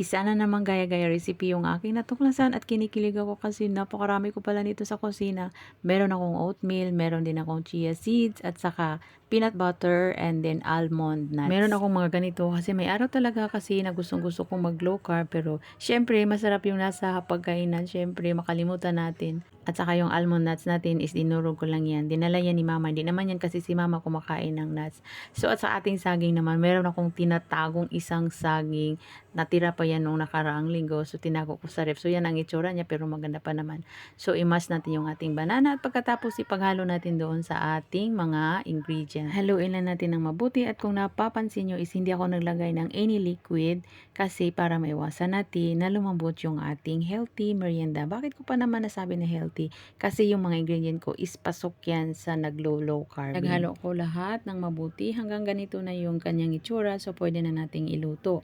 Isa na namang gaya-gaya recipe yung aking natuklasan at kinikilig ako kasi napakarami ko pala nito sa kusina. Meron akong oatmeal, meron din akong chia seeds at saka peanut butter and then almond nuts. Meron akong mga ganito kasi may araw talaga kasi na gustong-gusto kong mag low carb pero syempre masarap yung nasa pagkainan. Syempre makalimutan natin. At saka yung almond nuts natin is dinurog ko lang yan. Dinala yan ni mama. Hindi naman yan kasi si mama kumakain ng nuts. So at sa ating saging naman, meron akong tinatagong isang saging. Natira pa yan nung nakaraang linggo. So tinago ko sa ref. So yan ang itsura niya pero maganda pa naman. So i-mash natin yung ating banana at pagkatapos ipaghalo natin doon sa ating mga ingredients. Haluin lang natin ng mabuti at kung napapansin nyo is hindi ako naglagay ng any liquid kasi para maiwasan natin na lumambot yung ating healthy merienda. Bakit ko pa naman nasabi na healthy? Kasi yung mga ingredient ko is pasok yan sa naglo-low carb. Naghalo ko lahat ng mabuti hanggang ganito na yung kanyang itsura so pwede na nating iluto.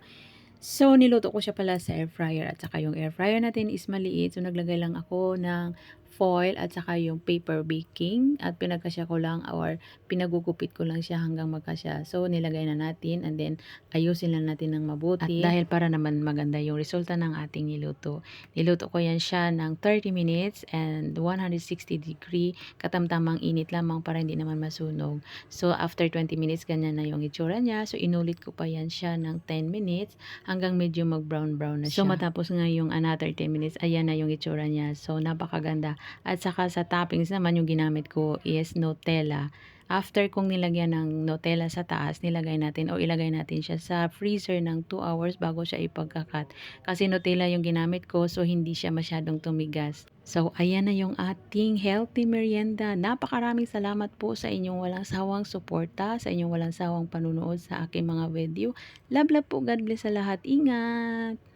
So, niluto ko siya pala sa air fryer at saka yung air fryer natin is maliit. So, naglagay lang ako ng foil at saka yung paper baking at pinagkasya ko lang or pinagugupit ko lang siya hanggang magkasya. So, nilagay na natin and then ayusin lang natin ng mabuti. At dahil para naman maganda yung resulta ng ating niluto. Niluto ko yan siya ng 30 minutes and 160 degree katamtamang init lamang para hindi naman masunog. So, after 20 minutes, ganyan na yung itsura niya. So, inulit ko pa yan siya ng 10 minutes hanggang medyo mag-brown-brown na siya. So, matapos nga yung another 10 minutes, ayan na yung itsura niya. So, napakaganda. At saka sa toppings naman, yung ginamit ko is Nutella. After kong nilagyan ng Nutella sa taas, nilagay natin o ilagay natin siya sa freezer ng 2 hours bago siya ipagkakat. Kasi Nutella yung ginamit ko, so hindi siya masyadong tumigas. So, ayan na yung ating healthy merienda. Napakaraming salamat po sa inyong walang sawang suporta, sa inyong walang sawang panunood sa aking mga video. Love, love po. God bless sa lahat. Ingat!